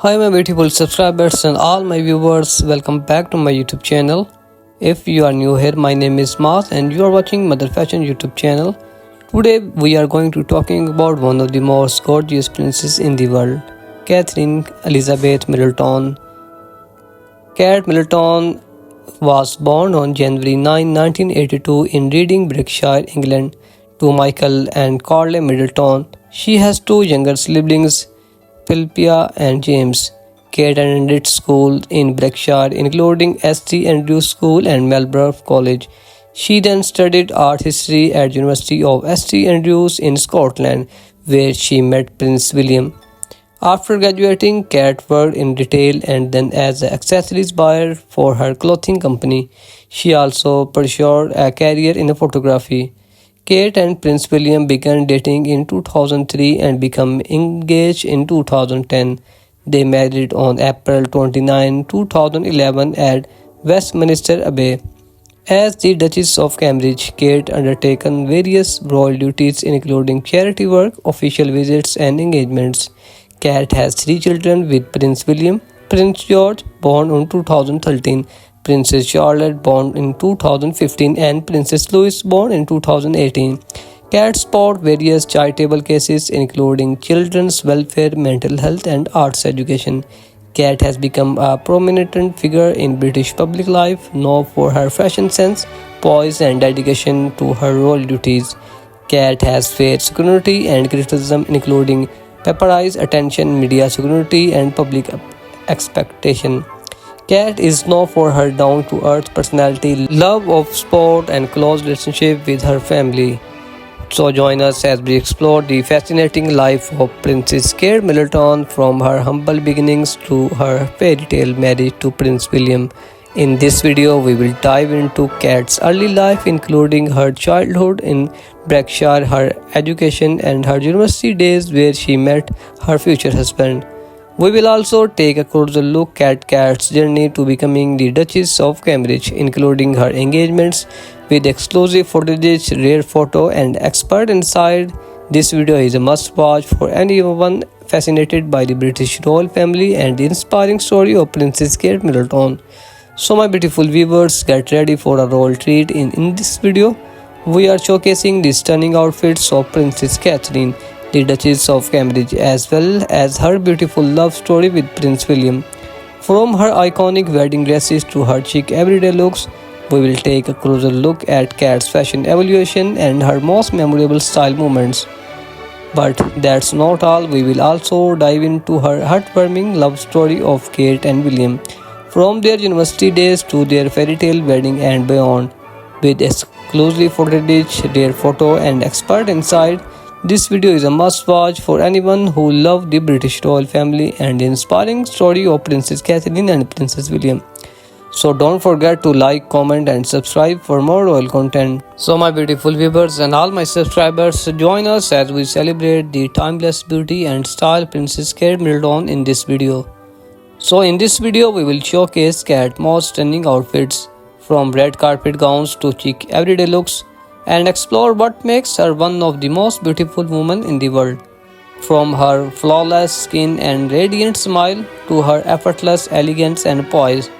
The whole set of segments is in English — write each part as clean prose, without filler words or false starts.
Hi my beautiful subscribers and all my viewers, welcome back to my YouTube channel. If you are new here, my name is Maz and you are watching Mother Fashion YouTube channel. Today we are going to talking about one of the most gorgeous princesses in the world, Catherine Elizabeth Middleton. Kate Middleton was born on January 9, 1982 in Reading, Berkshire, England to Michael and Carly Middleton. She has two younger siblings, Philippa and James. Kate attended school in Berkshire, including St. Andrews School and Melbourne College. She then studied art history at University of St. Andrews in Scotland, where she met Prince William. After graduating, Kate worked in retail and then as an accessories buyer for her clothing company. She also pursued a career in photography. Kate and Prince William began dating in 2003 and became engaged in 2010. They married on April 29, 2011 at Westminster Abbey. As the Duchess of Cambridge, Kate undertaken various royal duties including charity work, official visits and engagements. Kate has three children with Prince William, Prince George, born in 2013, Princess Charlotte, born in 2015, and Princess Louise, born in 2018. Kate supports various charitable causes including children's welfare, mental health, and arts education. Kate has become a prominent figure in British public life, known for her fashion sense, poise, and dedication to her royal duties. Kate has faced scrutiny and criticism, including paparazzi attention, media scrutiny, and public expectation. Kate is known for her down-to-earth personality, love of sport, and close relationship with her family. So join us as we explore the fascinating life of Princess Kate Middleton from her humble beginnings to her fairy tale marriage to Prince William. In this video, we will dive into Kate's early life, including her childhood in Berkshire, her education, and her university days where she met her future husband. We will also take a closer look at Kate's journey to becoming the Duchess of Cambridge, including her engagements with exclusive footage, rare photo, and expert insight. This video is a must-watch for anyone fascinated by the British royal family and the inspiring story of Princess Kate Middleton. So my beautiful viewers, get ready for a royal treat. In this video, we are showcasing the stunning outfits of Princess Catherine, the Duchess of Cambridge, as well as her beautiful love story with Prince William. From her iconic wedding dresses to her chic everyday looks, we will take a closer look at Kate's fashion evolution and her most memorable style moments. But that's not all, we will also dive into her heartwarming love story of Kate and William, from their university days to their fairy tale wedding and beyond. With exclusive footage, rare photo, and expert insight, this video is a must-watch for anyone who loves the British royal family and the inspiring story of Princess Catherine and Princess William. So don't forget to like, comment, and subscribe for more royal content. So my beautiful viewers and all my subscribers, join us as we celebrate the timeless beauty and style Princess Kate Middleton in this video. So in this video, we will showcase Kate's most stunning outfits, from red carpet gowns to chic everyday looks, and explore what makes her one of the most beautiful women in the world. From her flawless skin and radiant smile to her effortless elegance and poise,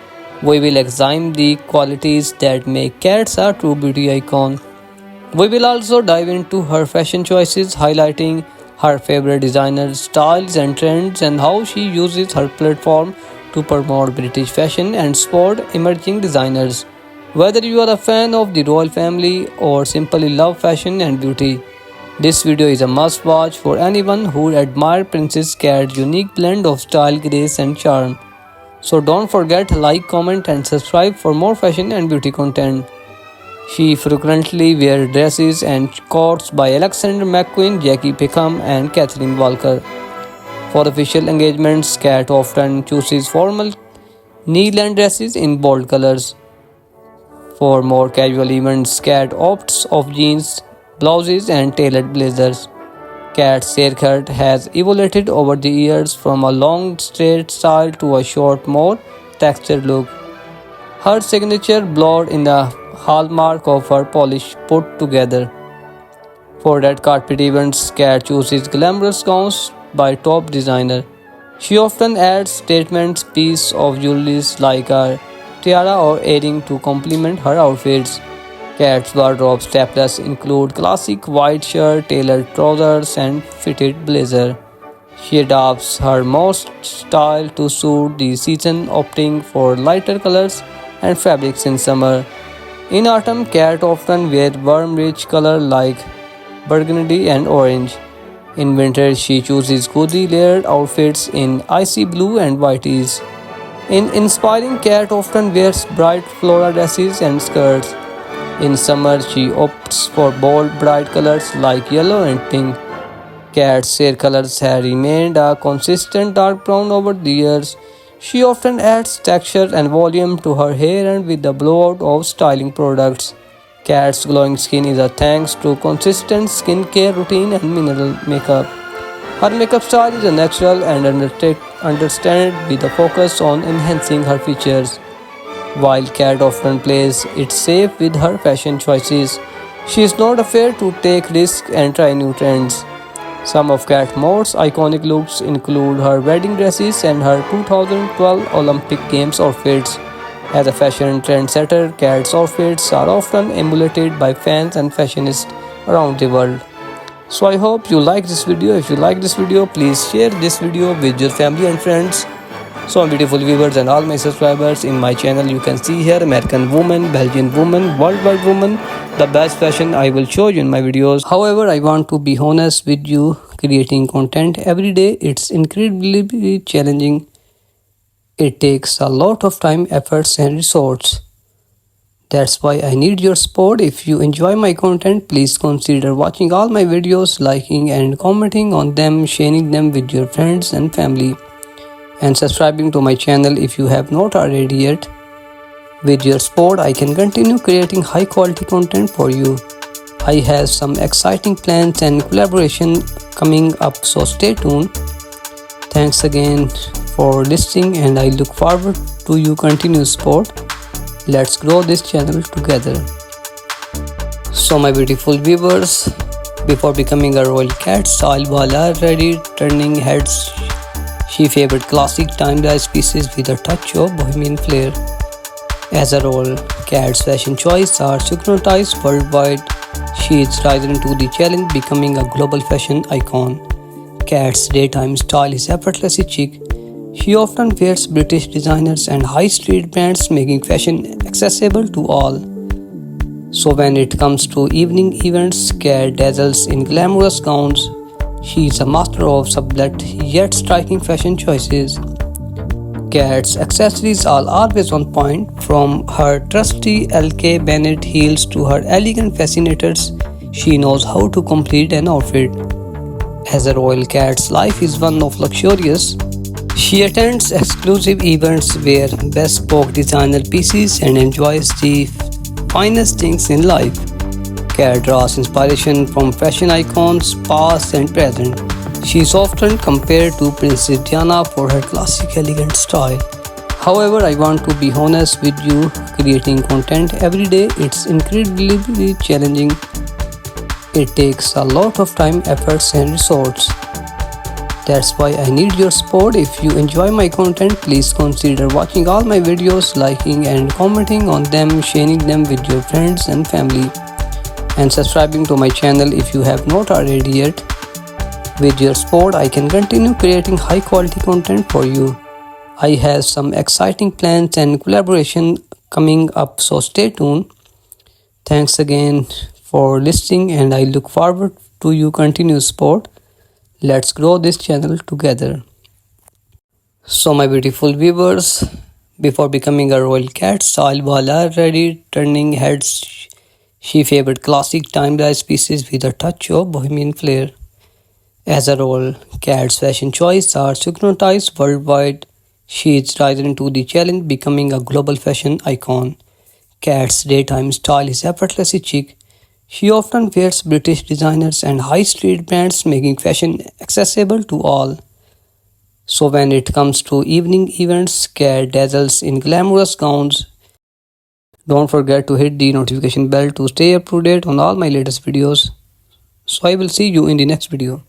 we will examine the qualities that make Kate a true beauty icon. We will also dive into her fashion choices, highlighting her favorite designers, styles, and trends, and how she uses her platform to promote British fashion and support emerging designers. Whether you are a fan of the royal family or simply love fashion and beauty, this video is a must-watch for anyone who admires Princess Kate's unique blend of style, grace, and charm. So don't forget to like, comment, and subscribe for more fashion and beauty content. She frequently wears dresses and coats by Alexander McQueen, Jackie Pickham, and Catherine Walker. For official engagements, Kate often chooses formal knee-length dresses in bold colors. For more casual events, Kate opts of jeans, blouses, and tailored blazers. Kate's haircut has evolved over the years from a long straight style to a short, more textured look. Her signature blonde in the hallmark of her polish put together. For red carpet events, Kate chooses glamorous gowns by top designer. She often adds statements piece of jewelry like a tiara or earring to complement her outfits. Kat's wardrobe staples include classic white shirt, tailored trousers, and fitted blazer. She adapts her most style to suit the season, opting for lighter colors and fabrics in summer. In autumn, Kat often wears warm, rich colors like burgundy and orange. In winter, she chooses cozy layered outfits in icy blue and white tees. In inspiring, Kat often wears bright floral dresses and skirts. In summer, she opts for bold, bright colors like yellow and pink. Kat's hair colors have remained a consistent dark brown over the years. She often adds texture and volume to her hair and with the blowout of styling products. Kat's glowing skin is a thanks to consistent skincare routine and mineral makeup. Her makeup style is a natural and understated with a focus on enhancing her features. While Kat often plays it safe with her fashion choices, she is not afraid to take risks and try new trends. Some of Kat's most iconic looks include her wedding dresses and her 2012 Olympic Games outfits. As a fashion trendsetter, Kat's outfits are often emulated by fans and fashionists around the world. So I hope you like this video. If you like this video, please share this video with your family and friends. So beautiful viewers and all my subscribers in my channel, you can see here American woman, Belgian woman, worldwide woman, the best fashion I will show you in my videos. However, I want to be honest with you, creating content every day, it's incredibly challenging. It takes a lot of time, efforts and resources. That's why I need your support. If you enjoy my content, please consider watching all my videos, liking and commenting on them, sharing them with your friends and family, and subscribing to my channel if you have not already yet. With your support, I can continue creating high quality content for you. I have some exciting plans and collaboration coming up, so stay tuned. Thanks again for listening and I look forward to your continued support. Let's grow this channel together. So my beautiful viewers, before becoming a royal cat, style while already turning heads, she favored classic timeless pieces with a touch of bohemian flair. As a role, Kat's fashion choices are synchronized worldwide. She is rising to the challenge, becoming a global fashion icon. Kat's daytime style is effortlessly chic. She often wears British designers and high street brands, making fashion accessible to all. So when it comes to evening events, Kat dazzles in glamorous gowns. She is a master of subtle yet striking fashion choices. Kat's accessories are always on point, from her trusty LK Bennett heels to her elegant fascinators. She knows how to complete an outfit. As a royal, Kat's life is one of luxurious. She attends exclusive events, wears bespoke designer pieces, and enjoys the finest things in life. Kat draws inspiration from fashion icons, past and present. She is often compared to Princess Diana for her classic elegant style. However, I want to be honest with you, creating content every day, it's incredibly challenging. It takes a lot of time, efforts and resources. That's why I need your support. If you enjoy my content, please consider watching all my videos, liking and commenting on them, sharing them with your friends and family, and subscribing to my channel if you have not already yet. With your support, I can continue creating high quality content for you. I have some exciting plans and collaboration coming up, so stay tuned. Thanks again for listening and I look forward to your continued support. Let's grow this channel together. So my beautiful viewers, before becoming a royal cat, style while already turning heads, she favored classic timeless pieces with a touch of bohemian flair. As a role, Kat's fashion choices are synchronized worldwide. She is rising to the challenge, becoming a global fashion icon. Kat's daytime style is effortlessly chic. She often wears British designers and high street brands, making fashion accessible to all. So when it comes to evening events, Kat dazzles in glamorous gowns. Don't forget to hit the notification bell to stay up to date on all my latest videos. So I will see you in the next video.